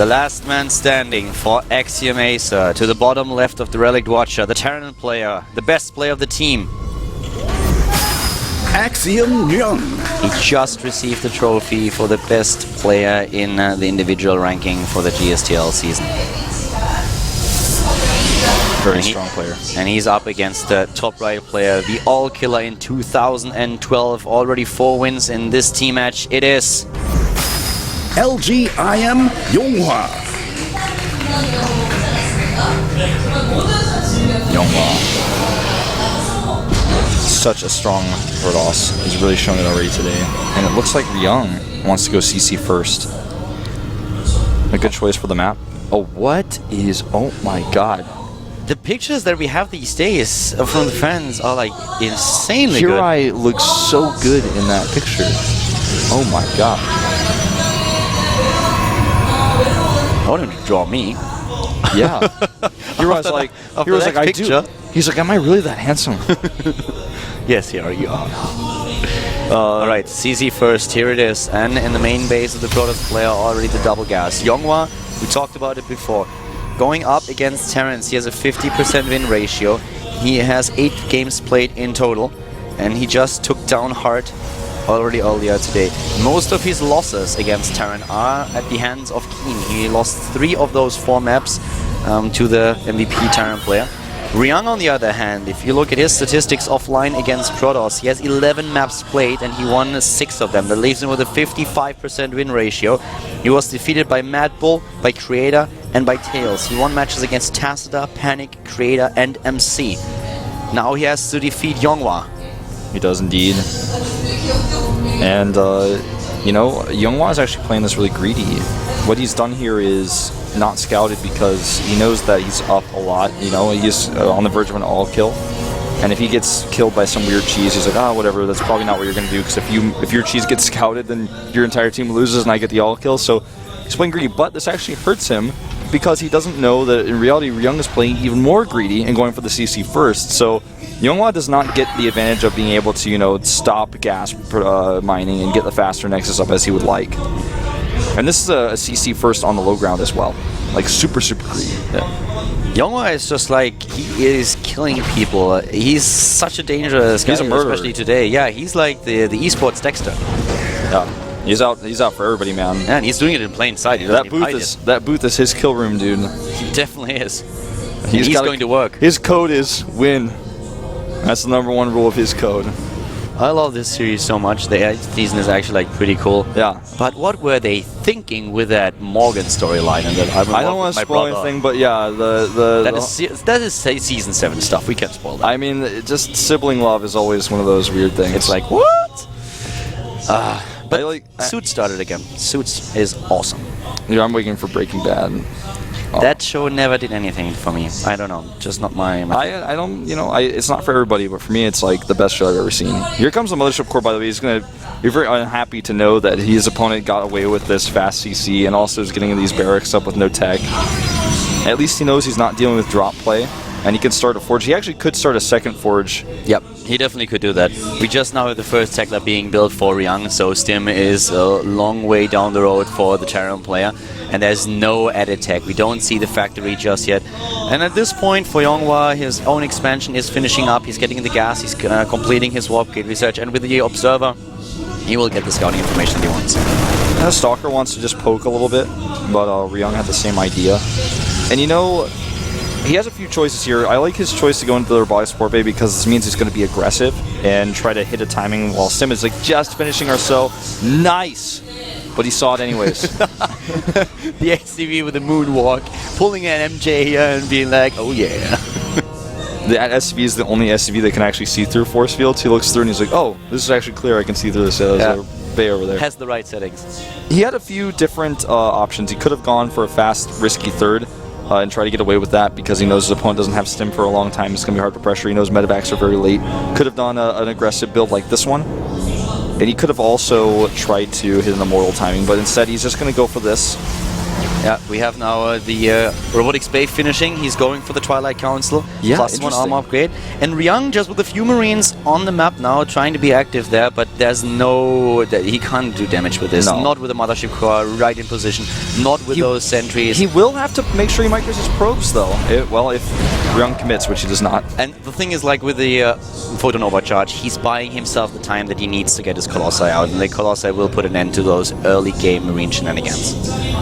The last man standing for Axiom-Acer, to the bottom left of the Relic Watcher, the Terran player, the best player of the team. Axiom Young. He just received the trophy for the best player in the individual ranking for the GSTL season. Very strong player. And he's up against the top right player, the All Killer in 2012. Already 4 wins in this team match. It is LGIM Yonghwa. Such a strong Protoss. He's really shown it already today. And it looks like Ryung wants to go CC first. A good choice for the map. Oh, what is... Oh my god. the pictures that we have these days from the fans are like insanely good. Hirai looks so good in that picture. Oh my god. I want him to draw me. Yeah. Hirai's like, I do. He's like, am I really that handsome? Yes, here you are. Alright, CZ first, here it is. And in the main base of the Protoss player, already the double gas. Yonghwa, we talked about it before. Going up against Terrence, he has a 50% win ratio. He has 8 games played in total. And he just took down Hart already earlier today. Most of his losses against Terran are at the hands of Keen. He lost 3 of those 4 maps to the MVP Terran player. Ryung, on the other hand, if you look at his statistics offline against Protoss, he has 11 maps played and he won 6 of them. That leaves him with a 55% win ratio. He was defeated by Mad Bull, by Creator, and by Tails. He won matches against Tacita, Panic, Creator, and MC. Now he has to defeat Yonghwa. He does indeed. And, you know, Yonghwa is actually playing this really greedy. What he's done here is not scouted because he knows that he's up a lot. You know, he's on the verge of an all kill. And if he gets killed by some weird cheese, he's like, ah, whatever, that's probably not what you're going to do, because if your cheese gets scouted, then your entire team loses and I get the all kill. So he's playing greedy, but this actually hurts him because he doesn't know that in reality Ryung is playing even more greedy and going for the CC first. So Yonghwa does not get the advantage of being able to, you know, stop gas mining and get the faster Nexus up as he would like. And this is a CC first on the low ground as well. Like super, super greedy. Yeah. Yonghwa is just like, he is killing people. He's such a dangerous guy, he's a murderer. Especially today. Yeah, he's like the esports Dexter. Yeah. He's out for everybody, man. And he's doing it in plain sight. That booth is his kill room, dude. He definitely is. He's going to work. His code is win. That's the #1 rule of his code. I love this series so much. The season is actually like pretty cool. Yeah. But what were they thinking with that Morgan storyline? And that I don't want to spoil anything, but yeah, that is season 7 stuff. We can't spoil that. I mean, just sibling love is always one of those weird things. It's like, what? But Suits started again. Suits is awesome. Yeah, I'm waiting for Breaking Bad. Oh. That show never did anything for me. I don't know, just not my I don't, you know, it's not for everybody, but for me it's like the best show I've ever seen. Here comes the Mothership Core, by the way. He's gonna be very unhappy to know that his opponent got away with this fast CC and also is getting these barracks up with no tech. At least he knows he's not dealing with drop play, and he can start a forge. He actually could start a second forge. Yep, he definitely could do that. We just now have the first tech lab being built for Ryung, so Stim is a long way down the road for the Terran player. And there's no added tech. We don't see the factory just yet. And at this point, for Yonghwa, his own expansion is finishing up. He's getting the gas. He's completing his warp gate research. And with the Observer, he will get the scouting information he wants. And the Stalker wants to just poke a little bit, but Ryung had the same idea. And you know, he has a few choices here. I like his choice to go into the robotic support bay because this means he's going to be aggressive and try to hit a timing while Sim is like just finishing our cell. Nice! But he saw it anyways. The SCV with the moonwalk, pulling an MJ here and being like, oh yeah. That SCV is the only SCV that can actually see through force fields. He looks through and he's like, oh, this is actually clear. I can see through this bay over there. Has the right settings. He had a few different options. He could have gone for a fast, risky third and try to get away with that because he knows his opponent doesn't have stim for a long time. It's going to be hard to pressure. He knows medevacs are very late. Could have done an aggressive build like this one. And he could have also tried to hit an immortal timing, but instead he's just going to go for this. Yeah, we have now the Robotics Bay finishing. He's going for the Twilight Council. Yeah, +1 interesting. armor upgrade. And Ryung just with a few Marines on the map now, trying to be active there, but there's no... he can't do damage with this. No. Not with the Mothership Core right in position. Not with those sentries. He will have to make sure he micros his probes, though. Well, if Ryung commits, which he does not. And the thing is, like with the Photon Overcharge, he's buying himself the time that he needs to get his Colossi out, and the Colossi will put an end to those early game Marine shenanigans.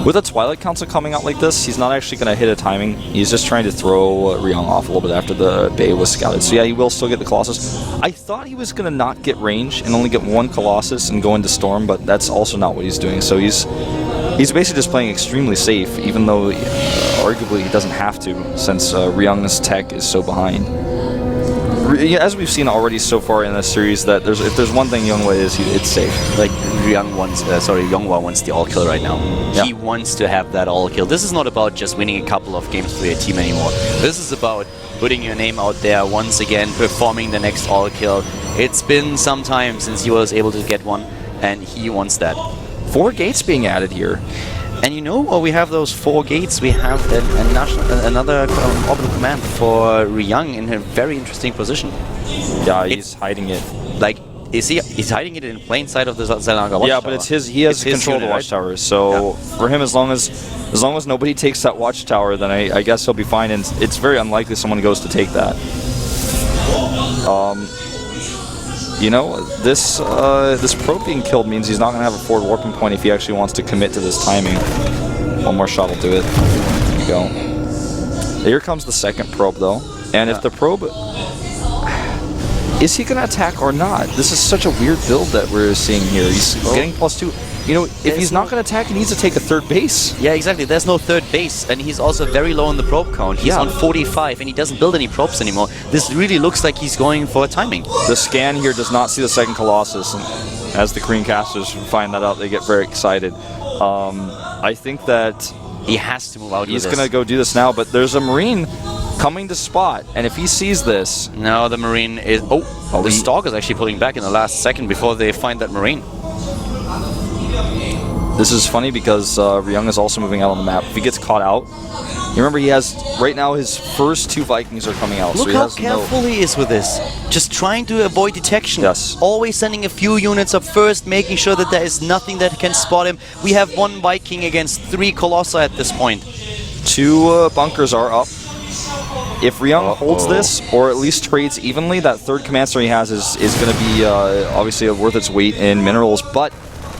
With a Twilight Council coming out like this, he's not actually going to hit a timing. He's just trying to throw Ryung off a little bit after the Bay was scouted. So yeah, he will still get the Colossus. I thought he was going to not get range and only get one Colossus and go into Storm, but that's also not what he's doing. So he's basically just playing extremely safe, even though arguably he doesn't have to, since Ryung's tech is so behind. As we've seen already so far in this series, that if there's one thing Youngwa is, it's safe. Like Youngwa wants the all kill right now. Yeah. He wants to have that all kill. This is not about just winning a couple of games for your team anymore. This is about putting your name out there once again, performing the next all kill. It's been some time since he was able to get one, and he wants that. 4 gates being added here. And you know, while we have those 4 gates, we have another orbital command for Ryung in a very interesting position. Yeah, he's hiding it. Like, he's hiding it in plain sight of the Zalaga watchtower. Yeah, but it's his. He has control of the watchtower. So for him, as long as nobody takes that watchtower, then I guess he'll be fine. And it's very unlikely someone goes to take that. You know, this probe being killed means he's not going to have a forward warping point if he actually wants to commit to this timing. One more shot will do it. There you go. Here comes the second probe, though. And if the probe... Is he going to attack or not? This is such a weird build that we're seeing here. He's getting +2. You know, if he's not going to attack, he needs to take a 3rd base. Yeah, exactly. There's no 3rd base, and he's also very low on the probe count. He's on 45, and he doesn't build any probes anymore. This really looks like he's going for a timing. The scan here does not see the second Colossus, and as the Korean casters find that out, they get very excited. I think that he has to move out. He's going to go do this now, but there's a Marine coming to spot, and if he sees this... No, the Marine is... Oh, the Stalker's actually pulling back in the last second before they find that Marine. This is funny because Ryung is also moving out on the map. If he gets caught out, you remember he has, right now, his first 2 Vikings are coming out. Look so he how has careful he is with this. Just trying to avoid detection. Yes. Always sending a few units up first, making sure that there is nothing that can spot him. We have 1 Viking against 3 Colossi at this point. 2 bunkers are up. If Ryung holds this, or at least trades evenly, that 3rd command center he has is going to be obviously worth its weight in minerals, but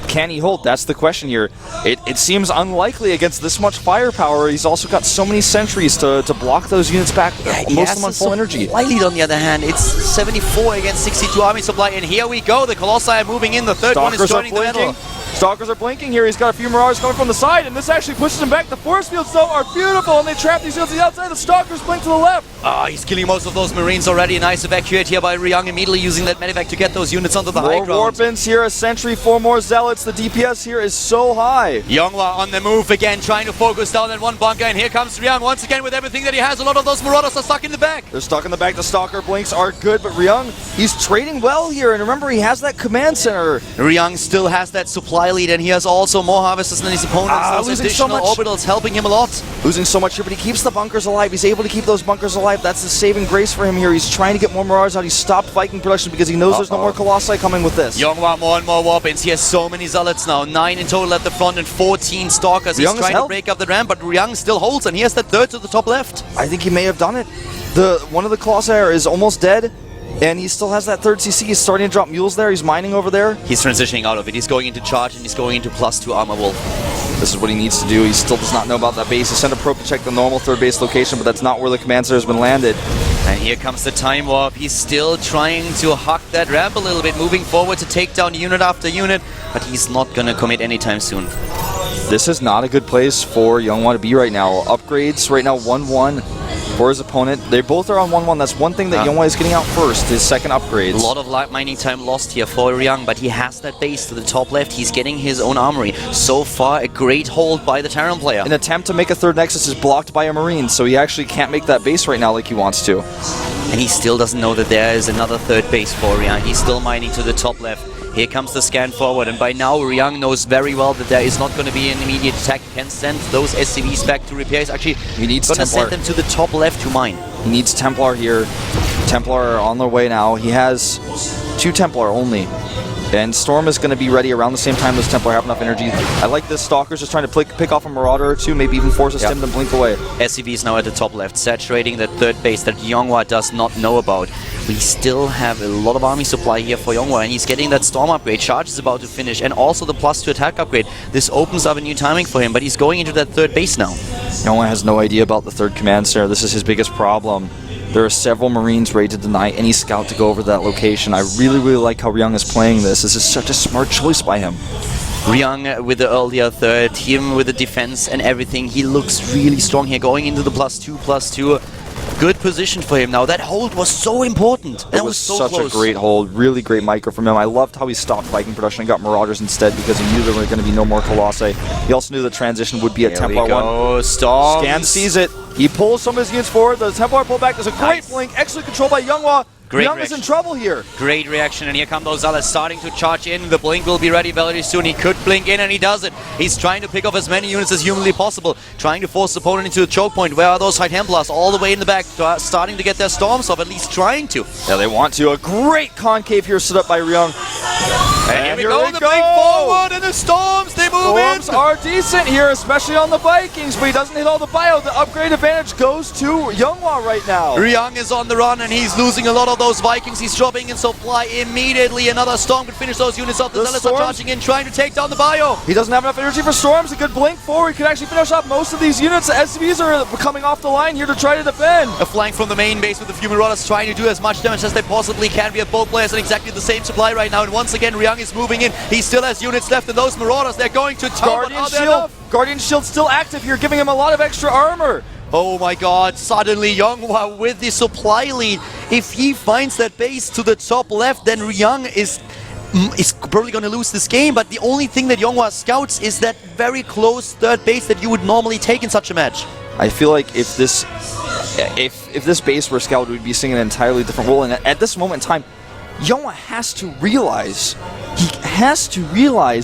can he hold? That's the question here. It seems unlikely against this much firepower. He's also got so many sentries to block those units back, most of them on full energy. Lead on the other hand, it's 74 against 62 army supply, and here we go. The Colossi are moving in. The 3rd one is joining the battle. Stalkers are blinking here. He's got a few Marauders coming from the side, and this actually pushes him back. The force fields, though, are beautiful, and they trap these units outside. The Stalkers blink to the left. He's killing most of those Marines already. Nice evacuate here by Ryung, immediately using that medevac to get those units onto the high ground. More Warpins here, a sentry, 4 more Zealots. The DPS here is so high. Youngwa on the move again, trying to focus down that 1 bunker, and here comes Ryung once again with everything that he has. A lot of those Marauders are stuck in the back. They're stuck in the back. The Stalker blinks are good, but Ryung, he's trading well here, and remember, he has that command center. Ryung still has that supply lead, and he has also more harvesters than his opponents. Those losing additional so much. orbitals helping him a lot. Losing so much here, but he keeps the bunkers alive. He's able to keep those bunkers alive. That's the saving grace for him here. He's trying to get more Marauders out. He stopped Viking production because he knows there's no more Colossi coming with this. Youngwa more and more Warpins. He has so many Zealots now. 9 in total at the front and 14 Stalkers. He's trying to break up the ramp, but Ryung still holds, and he has that 3rd to the top left. I think he may have done it. One of the Colossi is almost dead, and he still has that 3rd CC. He's starting to drop mules there. He's mining over there. He's transitioning out of it. He's going into charge, and he's going into +2 armor wolf. This is what he needs to do. He still does not know about that base. He sent a probe to check the normal 3rd base location, but that's not where the command center has been landed. And here comes the time warp. He's still trying to huck that ramp a little bit, moving forward to take down unit after unit, but he's not going to commit anytime soon. This is not a good place for Youngwa to be right now. Upgrades right now 1-1 for his opponent. They both are on 1-1. That's one thing that Youngwa is getting out first, his second upgrades. A lot of light mining time lost here for Ryung, but he has that base to the top left. He's getting his own armory. So far, a great hold by the Terran player. An attempt to make a 3rd Nexus is blocked by a Marine, so he actually can't make that base right now like he wants to. And he still doesn't know that there is another 3rd base for Ryung. He's still mining to the top left. Here comes the scan forward, and by now Ryang knows very well that there is not going to be an immediate attack. He can send those SCVs back to repair. He's actually going to send them to the top left to mine. He needs Templar here. Templar are on their way now. He has 2 Templar only. And Storm is going to be ready around the same time those Templar have enough energy. I like this Stalker's just trying to pick off a Marauder or 2, maybe even force a Stim to blink away. SCV is now at the top left, saturating that third base that Yonghwa does not know about. We still have a lot of army supply here for Yonghwa, and he's getting that Storm upgrade. Charge is about to finish, and also the +2 attack upgrade. This opens up a new timing for him, but he's going into that third base now. Yonghwa has no idea about the third command center. This is his biggest problem. There are several Marines ready to deny any scout to go over that location. I really, really like how Ryang is playing this. This is such a smart choice by him. Ryang with the earlier third, him with the defense and everything. He looks really strong here, going into the +2/+2. Good position for him now. That hold was so important. That was so such close. A great hold. Really great micro from him. I loved how he stopped Viking production and got Marauders instead because he knew there were going to be no more Colossi. He also knew the transition would be a Templar one. Storms. Scan sees it. He pulls some of his units forward. The Templar pullback. There's a great blink. Excellent control by Yonghwa. Ryang is in trouble here. Great reaction, and here come those others starting to charge in. The blink will be ready very soon. He could blink in, and he does it. He's trying to pick off as many units as humanly possible, trying to force the opponent into a choke point. Where are those High Templars? All the way in the back, starting to get their storms off, at least trying to. Yeah, they want to. A great concave here set up by Ryang. And here we go, the blink forward, and the storms, they move in. Storms are decent here, especially on the Vikings, but he doesn't hit all the bio. The upgrade advantage goes to Yonghwa right now. Ryang is on the run, and he's losing a lot of those Vikings. He's dropping in supply immediately. Another storm could finish those units off. The Zealots are charging in, trying to take down the bio. He doesn't have enough energy for storms. A good blink forward. He could actually finish off most of these units. The SCVs are coming off the line here to try to defend. A flank from the main base with the few Marauders trying to do as much damage as they possibly can. We have both players in exactly the same supply right now. And once again, Ryang is moving in. He still has units left, and those Marauders, they're going to town. Guardian Shield still active here, giving him a lot of extra armor. Oh my god, suddenly Yonghwa with the supply lead. If he finds that base to the top left, then Ryang is probably going to lose this game, but the only thing that Yonghwa scouts is that very close third base that you would normally take in such a match. I feel like if this base were scouted, we'd be seeing an entirely different role, and at this moment in time, Yonghwa has to realize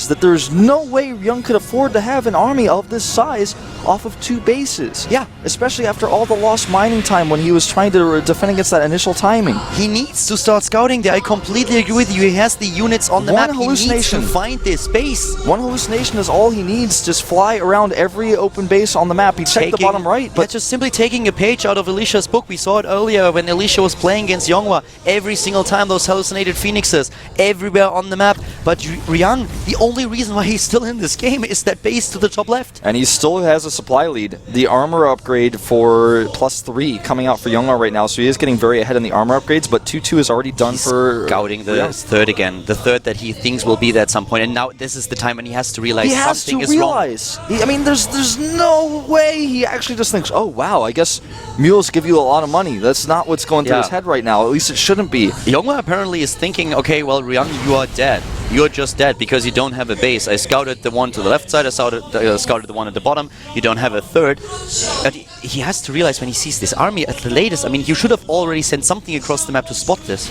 that there's no way Ryang could afford to have an army of this size off of 2 bases. Yeah. Especially after all the lost mining time when he was trying to defend against that initial timing. He needs to start scouting there. I completely agree with you. He has the units on the map. He needs to find this base. One hallucination is all he needs. Just fly around every open base on the map. He checked the bottom right. But just simply taking a page out of Alicia's book. We saw it earlier when Alicia was playing against Yonghwa. Every single time those hallucinated phoenixes everywhere on the map. But Ryang, the only reason why he's still in this game is that base to the top left. And he still has a supply lead. The armor upgrade for +3 coming out for Yonghwa right now, so he is getting very ahead in the armor upgrades, but 2-2 is already done for scouting the third again. The third that he thinks will be there at some point, and now this is the time when he has to realize something is wrong. I mean, there's no way he actually just thinks, oh wow, I guess mules give you a lot of money. That's not what's going through his head right now. At least it shouldn't be. Yonghwa apparently is thinking, okay, well, Ryang, you are dead. You're just dead because you don't have a base. I scouted the one to the left side, I scouted the one at the bottom. You don't have a third. But he has to realize when he sees this army at the latest, I mean, you should have already sent something across the map to spot this.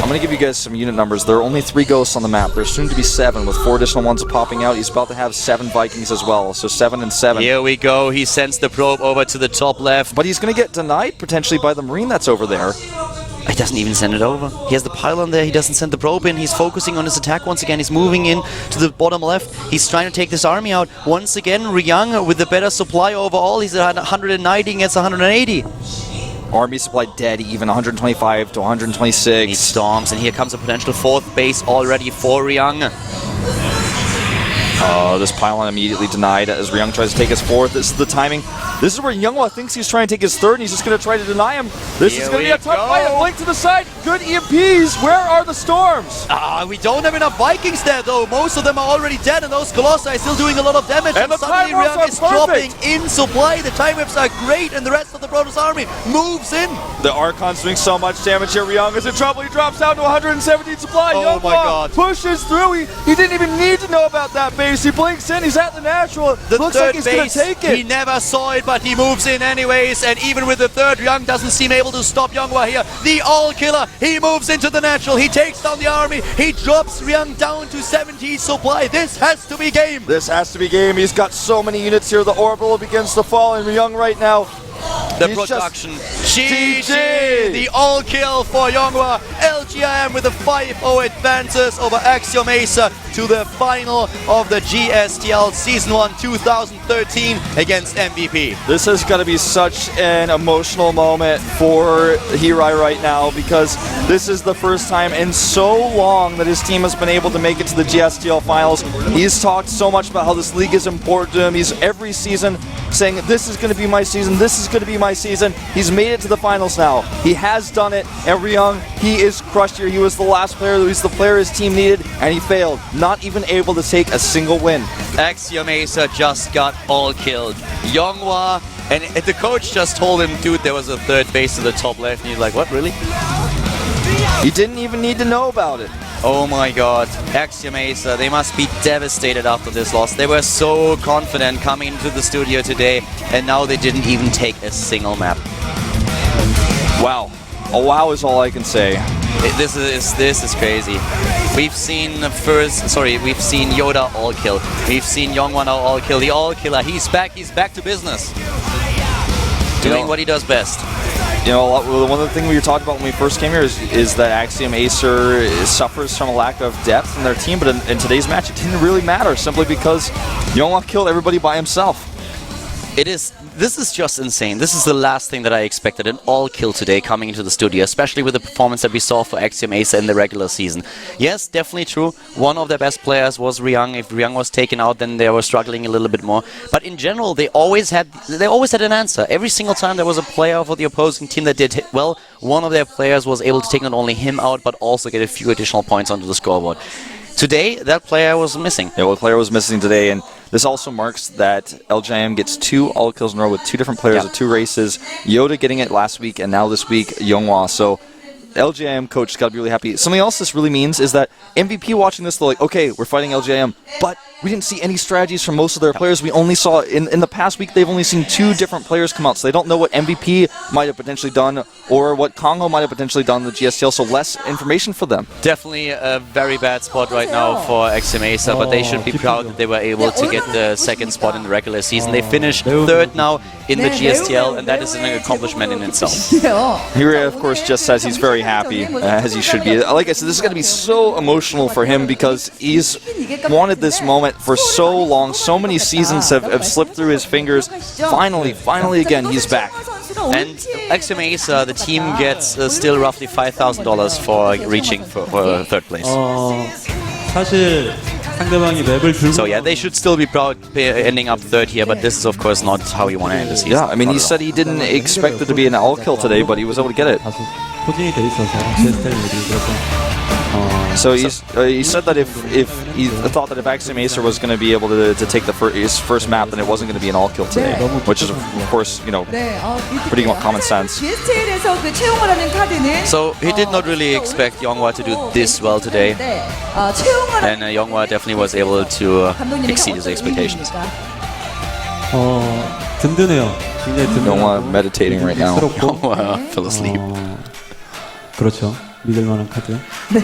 I'm going to give you guys some unit numbers. There are only 3 ghosts on the map. There's soon to be 7 with 4 additional ones popping out. He's about to have 7 Vikings as well, so 7 and 7. Here we go. He sends the probe over to the top left. But he's going to get denied potentially by the Marine that's over there. He doesn't even send it over. He has the pylon there. He doesn't send the probe in. He's focusing on his attack once again. He's moving in to the bottom left. He's trying to take this army out. Once again, Ryang with the better supply overall. He's at 190 against 180. Army supply dead even, 125 to 126. He storms, and here comes a potential 4th base already for Ryang. This pylon immediately denied as Ryang tries to take his 4th. This is the timing. This is where Yonghwa thinks he's trying to take his 3rd, and he's just going to try to deny him. This is going to be a tough fight. A blink to the side. Good EMPs. Where are the storms? We don't have enough Vikings there, though. Most of them are already dead, and those Colossi are still doing a lot of damage. And the suddenly Ryang is dropping in supply. The time whips are great, and the rest of the Protoss army moves in. The Archon's doing so much damage here. Ryang is in trouble. He drops down to 117 supply. Oh my god. Pushes through. He didn't even need to know about that base. He blinks in. He's at the natural. The looks third like he's going to take it. He never saw it but he moves in anyways, and even with the third, Ryung doesn't seem able to stop Younghwa here. The all-killer, he moves into the natural, he takes down the army, he drops Ryung down to 70 supply. This has to be game. This has to be game. He's got so many units here. The orbital begins to fall, and Ryung right now. The production. GG! The all-kill for Younghwa. LGIM with a 5-0 advances over Axiom-Acer to the final of the GSTL Season 1 2013 against MVP. This has got to be such an emotional moment for Hirai right now, because this is the first time in so long that his team has been able to make it to the GSTL finals. He's talked so much about how this league is important to him. He's every season saying, this is going to be my season, this is going to be my season. He's made it to the finals now. He has done it, and Ryung, he is crushed here. He was the last player, he was the player his team needed, and he failed. Not even able to take a single win. Axiom-Acer just got all killed. Younghwa, and the coach just told him, dude, there was a third base to the top left, and he's like, what, really? He didn't even need to know about it. Oh my god, Axiom-Acer, they must be devastated after this loss. They were so confident coming into the studio today, and now they didn't even take a single map. Wow. A wow is all I can say. This is crazy. We've seen we've seen Yoda all kill. We've seen Younghwa now all kill. The all killer, he's back to business. Doing what he does best. You know, one of the things we were talking about when we first came here is that Axiom-Acer suffers from a lack of depth in their team, but in today's match it didn't really matter, simply because Younghwa killed everybody by himself. This is just insane. This is the last thing that I expected, an all-kill today coming into the studio, especially with the performance that we saw for Axiom-Acer in the regular season. Yes, definitely true. One of their best players was Ryung. If Ryung was taken out, then they were struggling a little bit more. But in general, they always had an answer. Every single time there was a player for the opposing team that did well, one of their players was able to take not only him out, but also get a few additional points onto the scoreboard. Today, that player was missing. Yeah, well, the player was missing today, and this also marks that LGIM gets 2 all kills in a row with 2 different players of 2 races. Yoda getting it last week, and now this week, Younghwa. So LGIM coach got to be really happy. Something else this really means is that MVP watching this, they're like, okay, we're fighting LGIM, but we didn't see any strategies from most of their players. We only saw, in the past week, they've only seen 2 different players come out, so they don't know what MVP might have potentially done or what Kongo might have potentially done in the GSTL, so less information for them. Definitely a very bad spot right now for Axiom-Acer, but they should be proud that they were able to get the second spot in the regular season. They finished 3rd now in the GSTL, and that is an accomplishment in itself. Hirai, of course, just says he's very happy, as he should be. Like I said, this is going to be so emotional for him because he's wanted this moment for so long. So many seasons have slipped through his fingers. Finally again, he's back. And Axiom-Acer, the team gets still roughly $5,000 for reaching for 3rd place. So yeah, they should still be proud ending up 3rd here, but this is of course not how you want to end the season. Yeah, I mean, he said he didn't expect it to be an all kill today, but he was able to get it. So he said that if he thought that if Axiom-Acer was going to be able to take his first map, then it wasn't going to be an all kill today, which is of course, you know, pretty common sense. So he did not really expect Younghwa to do this well today, and Younghwa definitely was able to exceed his expectations. Younghwa meditating right now. Younghwa fell asleep. 그렇죠. 믿을 만한 카드. 예.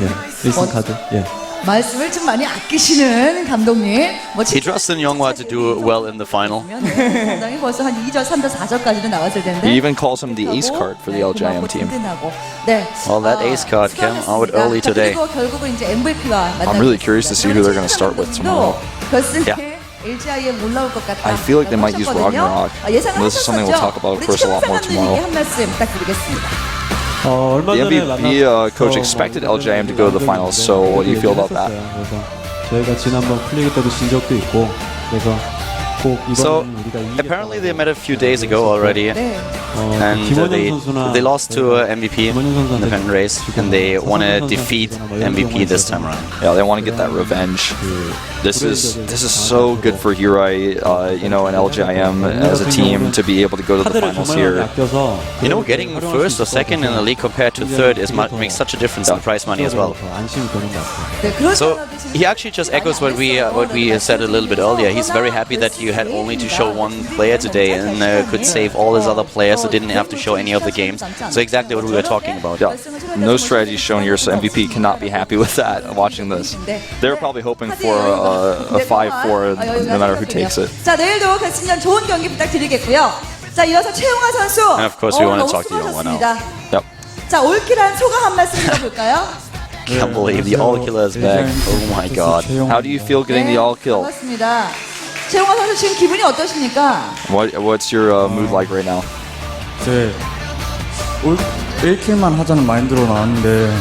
1승 카드. 예. 말씀을 좀 많이 아끼시는 감독님. He trusts in Younghwa to do well in the final. 상당히 벌써 한 2절, 3절, 4절까지도 나왔을 텐데. He even calls him the ace card for the LGIM team. 네. Well, that ace card came out early today. 결국은 이제 MVP와 I'm really curious to see who they're going to start with tomorrow. 결승에 LGIM 올라올 것 같다. I feel like they might use Ragnarok. This is something we'll talk about, of course, a lot more tomorrow. 한 말씀 부탁드리겠습니다. The MVP coach expected LGIM to go to the finals, so what do you feel about that? 저희가 지난번 플리그 때도 진 적도 있고, 그래서 So apparently they met a few days ago already, and they lost to MVP in the pen race, and they want to defeat MVP this time around. Yeah, they want to get that revenge. This is so good for Hirai, you know, and LGIM as a team to be able to go to the finals here. You know, getting 1st or 2nd in the league compared to 3rd makes such a difference in prize money as well. So he actually just echoes what we said a little bit earlier. He's very happy that you you had only to show one player today and could save all his other players, so didn't have to show any of the games. So exactly what we were talking about. Yeah. No strategy shown here, so MVP cannot be happy with that watching this. They're probably hoping for a 5-4 no matter who takes it. 자, 내일도 결승전 좋은 경기 부탁드리겠고요. 자, 이어서 최용화 선수. And of course we want to talk to 너무 Youngwa now. 수고하셨습니다. Yep. 자, 올킬한 소감 한 말씀 들어볼까요? Can't believe the all killer is back. Oh my god. How do you feel getting the all kill? 반갑습니다. 최용화 선수 지금 기분이 어떠십니까? What's your mood like right now? 이제 1킬만 하자는 마인드로 나왔는데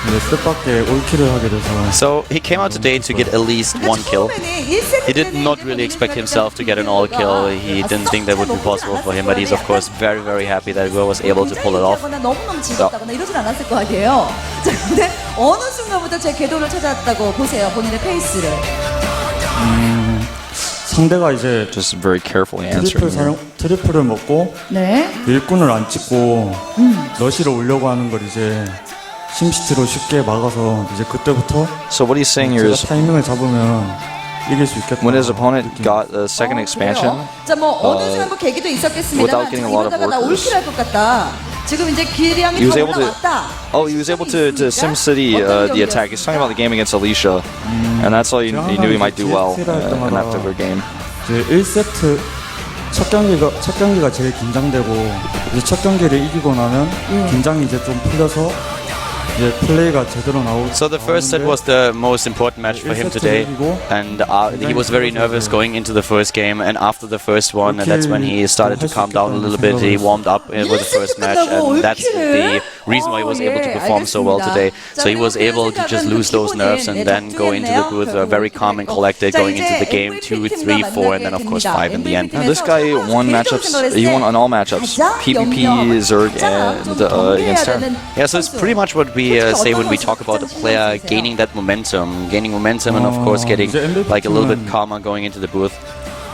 이제 뜻밖의 올킬을 하게 돼서 So he came out today to get at least one kill. He did not really expect himself to get an all kill. He didn't think that would be possible for him, but he's of course very, very happy that he was able to pull it off. 너무너무 즐겁다거나 이러진 않았을 거 아니에요. 자, 근데 어느 순간부터 제 궤도를 찾았다고 보세요. 본인의 페이스를. 상대가 이제 Just very carefully answering here. 트리플을 먹고 네. 일꾼을 안 찍고 러시를 오려고 하는 걸 이제 심시티로 쉽게 막아서 이제 그때부터 So what he's saying here 제가 is 타이밍을 잡으면 이길 수 있겠다. when his opponent got the second expansion, 자, 뭐 어느 순간 뭐 계기도 있었겠습니다만 without getting a lot of 이러다가 나 workers. 올킬할 것 같다. 지금 이제 기량이 he was 더 able to. 올라왔다. Oh, he was able to SimCity the attack. He's talking about the game against Alicia, and that's all he knew he might do well in that particular game. 이제 1세트 첫 경기가 제일 긴장되고 이제 첫 경기를 이기고 나면 긴장이 이제 좀 풀려서 이제 플레이가 제대로 나오고. So the first set was the most important match for him today, and he was very nervous going into the first game. And after the first one, that's when he started to calm down a little bit. He warmed up with the first match, and that's the reason why he was able to perform so well today. So he was able to just lose those nerves and then go into the booth very calm and collected, going into the game 2, 3, 4, and then of course 5 in the end. Now, this guy won matchups. He won on all matchups. PvP, Zerg, and against Terran. Yeah, so it's pretty much what we say when we talk about a player gaining that momentum, and of course getting like a little bit calmer going into the booth.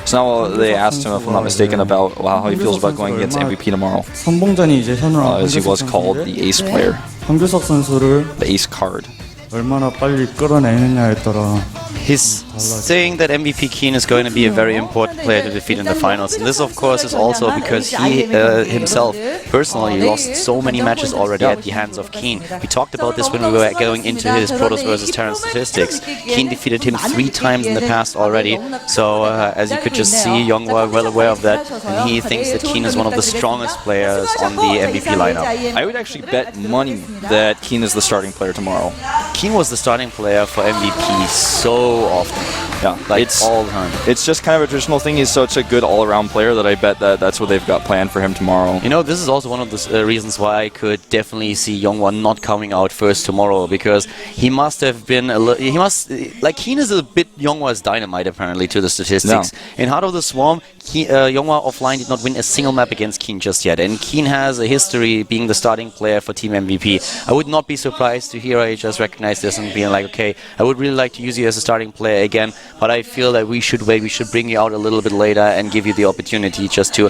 So now they asked him, if I'm not mistaken, about how he feels about going against MVP tomorrow. 선봉전이 이제 현우랑 As he was called the ace player, 황규석 선수를 the ace card. 얼마나 빨리 끌어내느냐에 따라. He's saying that MVP Keen is going to be a very important player to defeat in the finals, and this of course is also because he himself personally lost so many matches already at the hands of Keen. We talked about this when we were going into his Protoss versus Terran statistics. Keen defeated him 3 times in the past already, so as you could just see, Youngwa well aware of that, and he thinks that Keen is one of the strongest players on the MVP lineup. I would actually bet money that Keen is the starting player tomorrow. Keen was the starting player for MVP so often. Yeah, Like it's all the time. It's just kind of a traditional thing. He's such a good all-around player that I bet that's what they've got planned for him tomorrow. You know, this is also one of the reasons why I could definitely see Youngwa not coming out first tomorrow, because he must have been Keen is a bit Youngwa's dynamite apparently to the statistics. In Heart of the Swarm, Youngwa offline did not win a single map against Keen just yet, and Keen has a history being the starting player for Team MVP. I would not be surprised to hear I just recognize this and being like, okay, I would really like to use you as a starting player again, but I feel that we should wait, we should bring you out a little bit later and give you the opportunity just to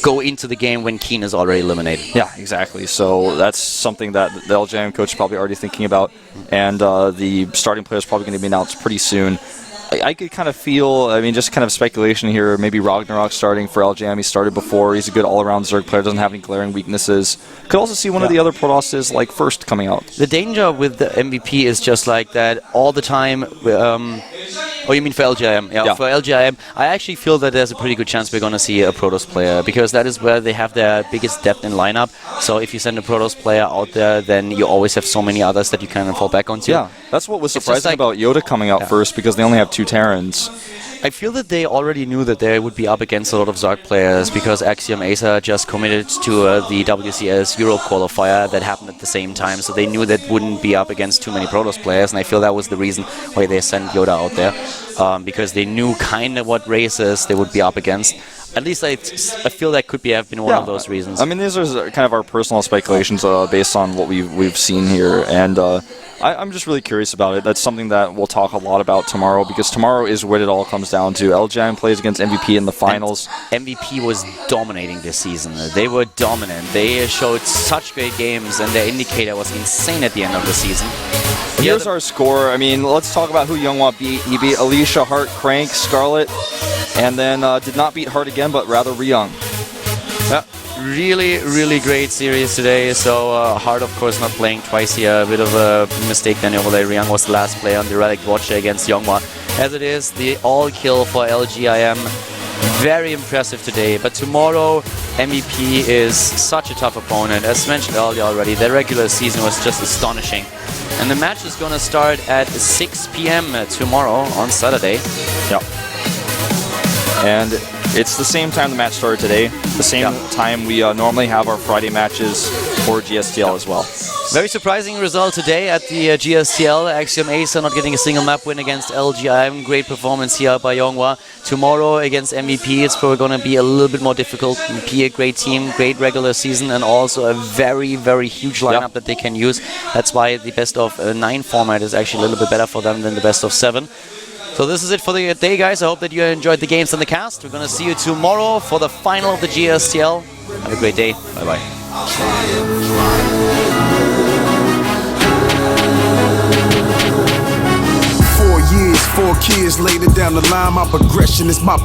go into the game when Keen is already eliminated. Yeah, exactly. So that's something that the LJM coach is probably already thinking about, and the starting player is probably going to be announced pretty soon. I could kind of feel, I mean, just kind of speculation here, maybe Ragnarok starting for LJM. He started before. He's a good all-around Zerg player, doesn't have any glaring weaknesses. Could also see one of the other Protosses like first coming out. The danger with the MVP is just like that all the time. Oh, you mean for LGIM? Yeah, for LGIM, I actually feel that there's a pretty good chance we're going to see a Protoss player, because that is where they have their biggest depth in lineup. So if you send a Protoss player out there, then you always have so many others that you can fall back onto. Yeah, that's what was surprising about Yoda coming out first, because they only have 2 Terrans. I feel that they already knew that they would be up against a lot of Zerg players, because Axiom-Acer just committed to the WCS Europe qualifier that happened at the same time, so they knew that wouldn't be up against too many Protoss players, and I feel that was the reason why they sent Yoda out there, because they knew kind of what races they would be up against. At least I feel that could have been one of those reasons. I mean, these are kind of our personal speculations based on what we've seen here, and I'm just really curious about it. That's something that we'll talk a lot about tomorrow, because tomorrow is what it all comes down to. LGIM plays against MVP in the finals. And MVP was dominating this season. They were dominant. They showed such great games, and their indicator was insane at the end of the season. Here's our score. I mean, let's talk about who Youngwa beat. He beat Alicia, Hart, Crank, Scarlet. And then did not beat Hart again, but rather Ryung. Really great series today. So Hart, of course, not playing twice here. A bit of a mistake then over there. Ryung was the last player on the Relic Watcher against Youngwa. As it is, the all-kill for LGIM. Very impressive today. But tomorrow, MVP is such a tough opponent. As mentioned earlier already, their regular season was just astonishing. And the match is going to start at 6 p.m. tomorrow on Saturday. Yep. And it's the same time the match started today. The same time we normally have our Friday matches for GSTL as well. Very surprising result today at the GSTL. Axiom-Acer not getting a single map win against LGIM. Great performance here by Youngwa. Tomorrow against MVP, it's probably going to be a little bit more difficult. MVP, a great team, great regular season, and also a very huge lineup that they can use. That's why the best of 9 format is actually a little bit better for them than the best of 7. So this is it for the day, guys. I hope that you enjoyed the games and the cast. We're going to see you tomorrow for the final of the GSTL. Have a great day. Bye-bye. 4 years, 4 kids, later down the line, my progression is my